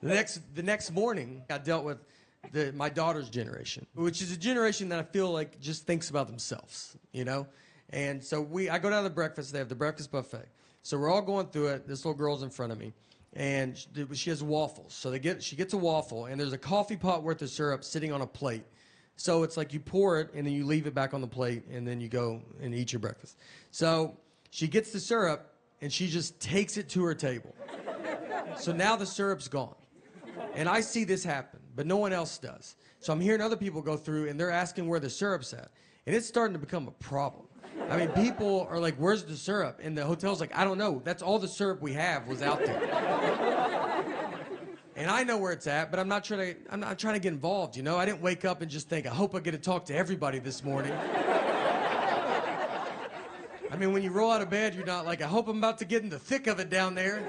The next morning, I dealt with my daughter's generation, which is a generation that I feel like just thinks about themselves, you know? And so I go down to the breakfast. They have the breakfast buffet. So we're all going through it. This little girl's in front of me, and she has waffles. So she gets a waffle, and there's a coffee pot worth of syrup sitting on a plate. So it's like you pour it, and then you leave it back on the plate, and then you go and eat your breakfast. So she gets the syrup, and she just takes it to her table. So now the syrup's gone. And I see this happen, but no one else does. So I'm hearing other people go through, and they're asking where the syrup's at. And it's starting to become a problem. I mean, people are like, where's the syrup? And the hotel's like, I don't know. That's all the syrup we have was out there. And I know where it's at, but I'm not trying to get involved, you know? I didn't wake up and just think, I hope I get to talk to everybody this morning. I mean, when you roll out of bed, you're not like, I hope I'm about to get in the thick of it down there.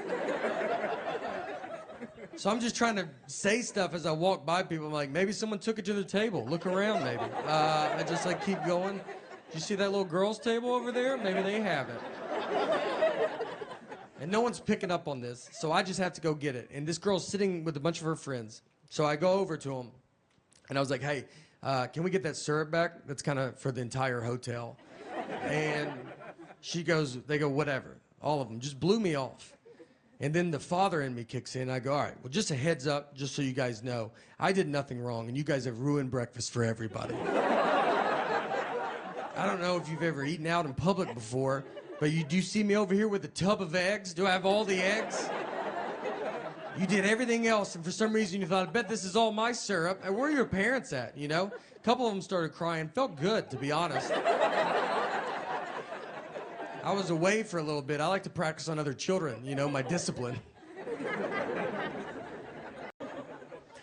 So I'm just trying to say stuff as I walk by people. I'm like, maybe someone took it to their table. Look around, maybe. I just like keep going. Do you see that little girl's table over there? Maybe they have it. And no one's picking up on this, so I just have to go get it. And this girl's sitting with a bunch of her friends. So I go over to them, and I was like, hey, can we get that syrup back? That's kind of for the entire hotel. And they go, whatever. All of them. Just blew me off. And then the father in me kicks in. I go, all right, well, just a heads up, just so you guys know, I did nothing wrong, and you guys have ruined breakfast for everybody. I don't know if you've ever eaten out in public before, but do you see me over here with a tub of eggs? Do I have all the eggs? You did everything else, and for some reason you thought, I bet this is all my syrup. And where are your parents at, you know? A couple of them started crying. Felt good, to be honest. I was away for a little bit. I like to practice on other children, you know, my discipline.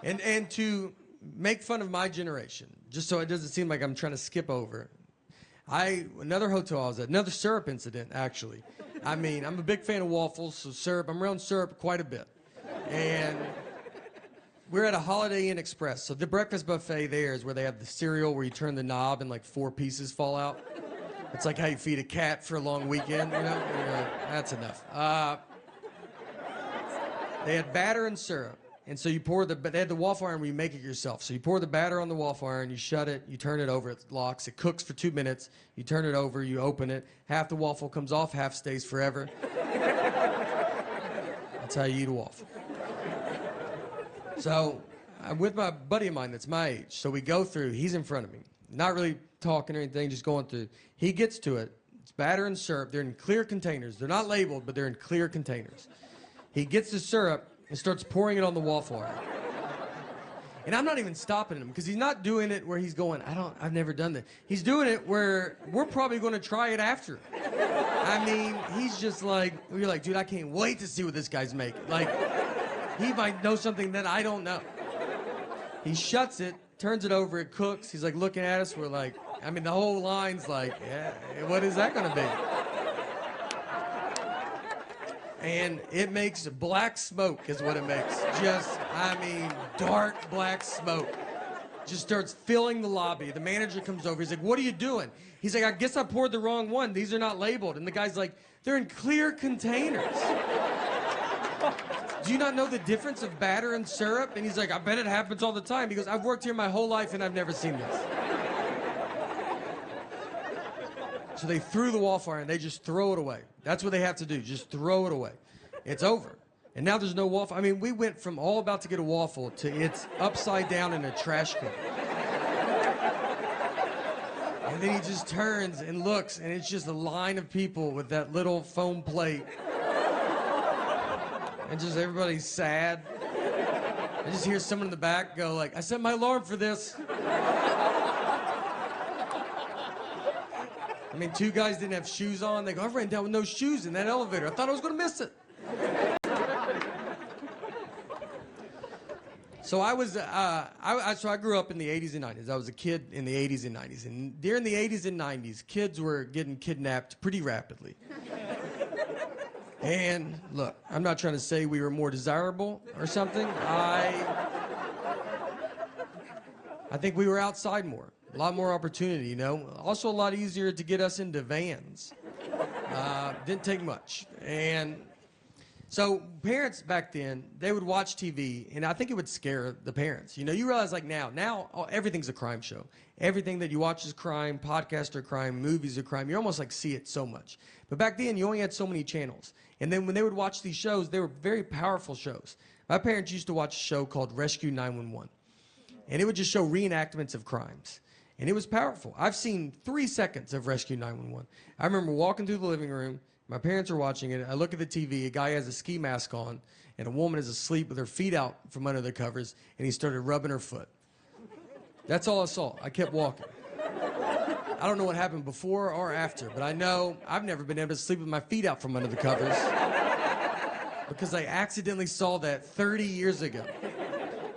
And to make fun of my generation, just so it doesn't seem like I'm trying to skip over, another hotel I was at, another syrup incident, actually. I mean, I'm a big fan of waffles, so syrup, I'm around syrup quite a bit. And we're at a Holiday Inn Express, so the breakfast buffet there is where they have the cereal where you turn the knob and like 4 pieces fall out. It's like how you feed a cat for a long weekend, you know? That's enough. They had batter and syrup. And so they had the waffle iron where you make it yourself. So you pour the batter on the waffle iron, you shut it, you turn it over, it locks, it cooks for 2 minutes, you turn it over, you open it, half the waffle comes off, half stays forever. That's how you eat a waffle. So I'm with my buddy of mine that's my age. So we go through, he's in front of me. Not really talking or anything, just going through. He gets to it. It's batter and syrup. They're in clear containers. They're not labeled, but they're in clear containers. He gets the syrup and starts pouring it on the waffle iron. And I'm not even stopping him because he's not doing it where he's going, I've never done that. He's doing it where we're probably going to try it after. I mean, he's just like, you're like, dude, I can't wait to see what this guy's making. Like, he might know something that I don't know. He shuts it, turns it over, it cooks. He's like looking at us. We're like, I mean, the whole line's like, yeah, what is that going to be? And it makes black smoke is what it makes. Just, I mean, dark black smoke. Just starts filling the lobby. The manager comes over. He's like, what are you doing? He's like, I guess I poured the wrong one. These are not labeled. And the guy's like, they're in clear containers. Do you not know the difference of batter and syrup? And he's like, I bet it happens all the time. He goes, I've worked here my whole life and I've never seen this. So they threw the waffle iron. They just throw it away. That's what they have to do. Just throw it away. It's over. And now there's no waffle. I mean, we went from all about to get a waffle to it's upside down in a trash can. And then he just turns and looks, and it's just a line of people with that little foam plate. And just everybody's sad. I just hear someone in the back go like, I set my alarm for this. I mean, 2 guys didn't have shoes on. They go, I ran down with no shoes in that elevator. I thought I was going to miss it. So I grew up in the 80s and 90s. I was a kid in the 80s and 90s. And during the 80s and 90s, kids were getting kidnapped pretty rapidly. And look, I'm not trying to say we were more desirable or something. I think we were outside more. A lot more opportunity, you know. Also a lot easier to get us into vans. Didn't take much. And So parents back then, they would watch TV, and I think it would scare the parents. You realize like now everything's a crime show. Everything that you watch is crime, podcasts are crime, movies are crime. You almost like see it so much. But back then, you only had so many channels. And then when they would watch these shows, they were very powerful shows. My parents used to watch a show called Rescue 911. And it would just show reenactments of crimes. And it was powerful. I've seen 3 seconds of Rescue 911. I remember walking through the living room. My parents are watching it. I look at the TV. A guy has a ski mask on, and a woman is asleep with her feet out from under the covers, and he started rubbing her foot. That's all I saw. I kept walking. I don't know what happened before or after, but I know I've never been able to sleep with my feet out from under the covers because I accidentally saw that 30 years ago.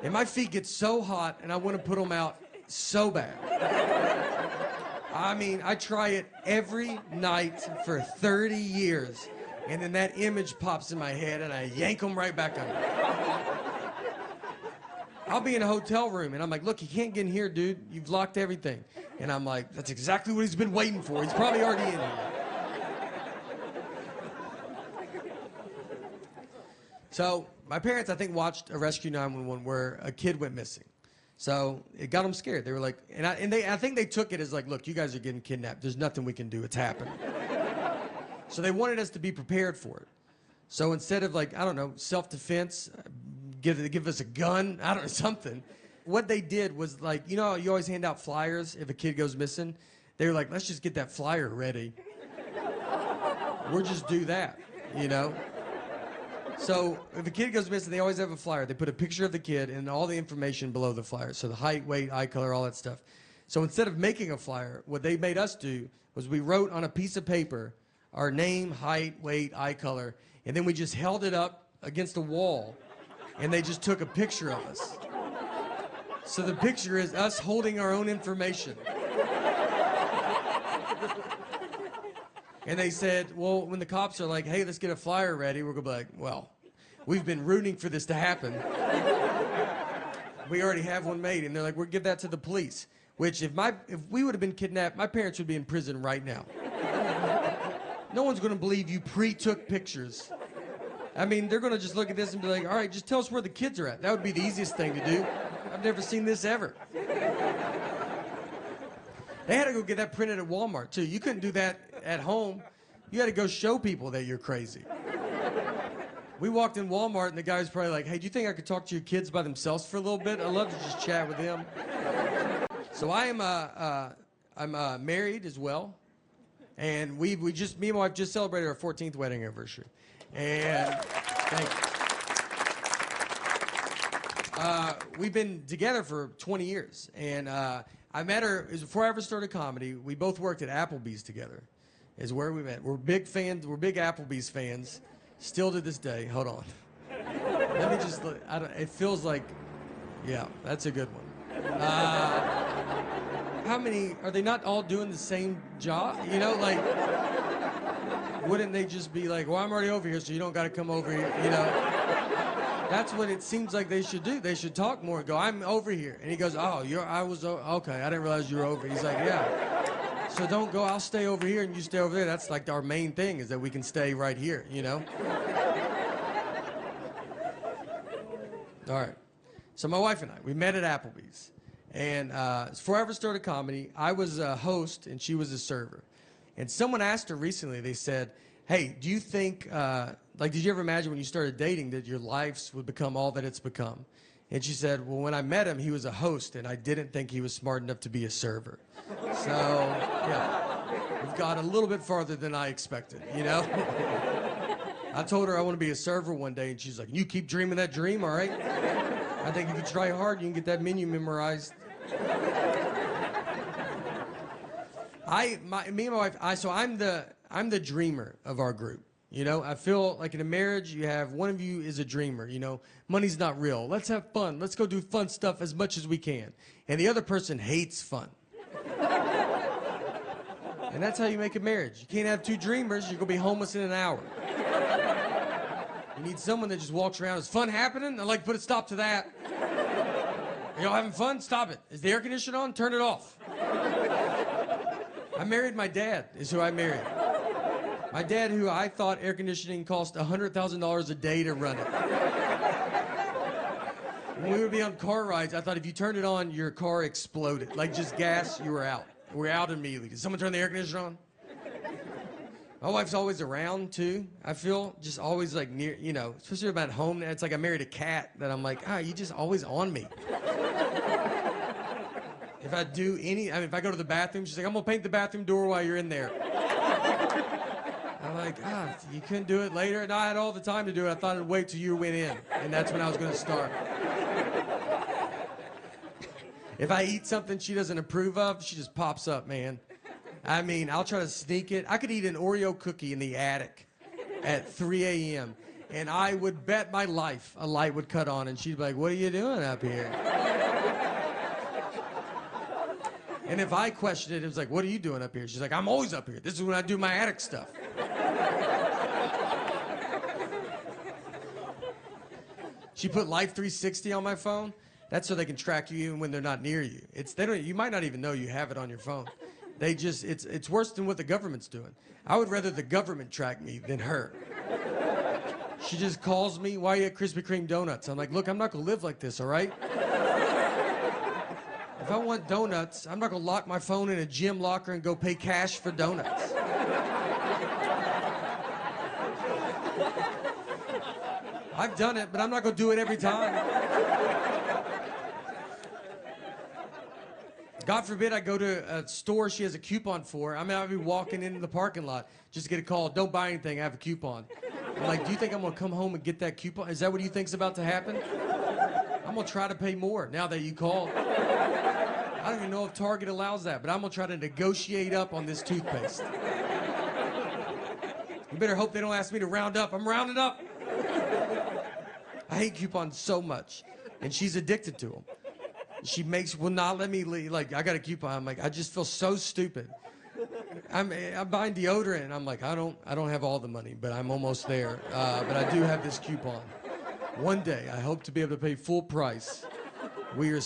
And my feet get so hot, and I want to put them out so bad. I mean, I try it every night for 30 years, and then that image pops in my head, and I yank them right back under. I'll be in a hotel room, and I'm like, look, you can't get in here, dude. You've locked everything. And I'm like, that's exactly what he's been waiting for. He's probably already in here. So my parents, I think, watched a Rescue 911 where a kid went missing. So it got them scared. They were like, I think they took it as like, look, you guys are getting kidnapped. There's nothing we can do. It's happening. So they wanted us to be prepared for it. So instead of like, I don't know, self-defense, give us a gun, I don't know, something. What they did was like, you always hand out flyers if a kid goes missing. They were like, let's just get that flyer ready. We'll just do that, So if a kid goes missing, they always have a flyer. They put a picture of the kid and all the information below the flyer. So the height, weight, eye color, all that stuff. So instead of making a flyer, what they made us do was we wrote on a piece of paper our name, height, weight, eye color, and then we just held it up against a wall, and they just took a picture of us. So the picture is us holding our own information. And they said, well, when the cops are like, hey, let's get a flyer ready, we're going to be like, well, we've been rooting for this to happen. We already have one made. And they're like, we'll give that to the police. Which, if we would have been kidnapped, my parents would be in prison right now. No one's going to believe you pre-took pictures. I mean, they're going to just look at this and be like, all right, just tell us where the kids are at. That would be the easiest thing to do. I've never seen this ever. They had to go get that printed at Walmart, too. You couldn't do that at home. You had to go show people that you're crazy. We walked in Walmart, and the guy was probably like, hey, do you think I could talk to your kids by themselves for a little bit? I'd love to just chat with them. So I'm married as well. And me and my wife just celebrated our 14th wedding anniversary. And thank you. We've been together for 20 years. And I met her, it was before I ever started comedy. We both worked at Applebee's together, is where we met. We're big fans, we're big Applebee's fans, still to this day. Hold on. Let me just look. It feels like, yeah, that's a good one. How many, are they not all doing the same job? Wouldn't they just be like, well, I'm already over here, so you don't got to come over here, That's what it seems like they should do. They should talk more and go, I'm over here. And he goes, oh, okay, I didn't realize you were over. He's like, yeah. So don't go, I'll stay over here and you stay over there. That's like our main thing is that we can stay right here, All right. So my wife and I, we met at Applebee's. And before I ever started comedy, I was a host and she was a server. And someone asked her recently, they said, hey, do you think, did you ever imagine when you started dating that your lives would become all that it's become? And she said, well, when I met him, he was a host, and I didn't think he was smart enough to be a server. So, yeah, we've got a little bit farther than I expected, I told her I want to be a server one day, and she's like, you keep dreaming that dream, all right? I think if you try hard, you can get that menu memorized. Me and my wife, I'm the dreamer of our group. I feel like in a marriage, you have one of you is a dreamer. Money's not real. Let's have fun. Let's go do fun stuff as much as we can. And the other person hates fun. And that's how you make a marriage. You can't have two dreamers. You're going to be homeless in an hour. You need someone that just walks around. Is fun happening? I'd like to put a stop to that. Are y'all having fun? Stop it. Is the air conditioner on? Turn it off. I married my dad, is who I married. My dad, who I thought air conditioning cost $100,000 a day to run it. When we would be on car rides, I thought if you turned it on, your car exploded. Like just gas, you were out. We're out immediately. Did someone turn the air conditioner on? My wife's always around too, I feel. Just always like near, you know, especially if I'm at home. It's like I married a cat that I'm like, you just always on me. If I do if I go to the bathroom, she's like, I'm gonna paint the bathroom door while you're in there. I'm like, you couldn't do it later? And I had all the time to do it. I thought I'd wait till you went in, and that's when I was gonna start. If I eat something she doesn't approve of, she just pops up, man. I mean, I'll try to sneak it. I could eat an Oreo cookie in the attic at 3 a.m., and I would bet my life a light would cut on, and she'd be like, what are you doing up here? And if I questioned it, it was like, what are you doing up here? She's like, I'm always up here. This is when I do my attic stuff. She put Life 360 on my phone. That's so they can track you even when they're not near you. You might not even know you have it on your phone. It's worse than what the government's doing. I would rather the government track me than her. She just calls me, why are you at Krispy Kreme donuts? I'm like, look, I'm not gonna live like this, all right? If I want donuts, I'm not gonna lock my phone in a gym locker and go pay cash for donuts. I've done it, but I'm not gonna do it every time. God forbid I go to a store she has a coupon for. I'll be walking into the parking lot, just get a call, don't buy anything, I have a coupon. I'm like, do you think I'm gonna come home and get that coupon? Is that what you think's about to happen? I'm gonna try to pay more now that you called. I don't even know if Target allows that, but I'm gonna try to negotiate up on this toothpaste. You better hope they don't ask me to round up. I'm rounding up. I hate coupons so much, and she's addicted to them. She will not let me leave. Like, I got a coupon. I'm like, I just feel so stupid. I'm buying deodorant, and I'm like, I don't have all the money, but I'm almost there. But I do have this coupon. One day, I hope to be able to pay full price. We are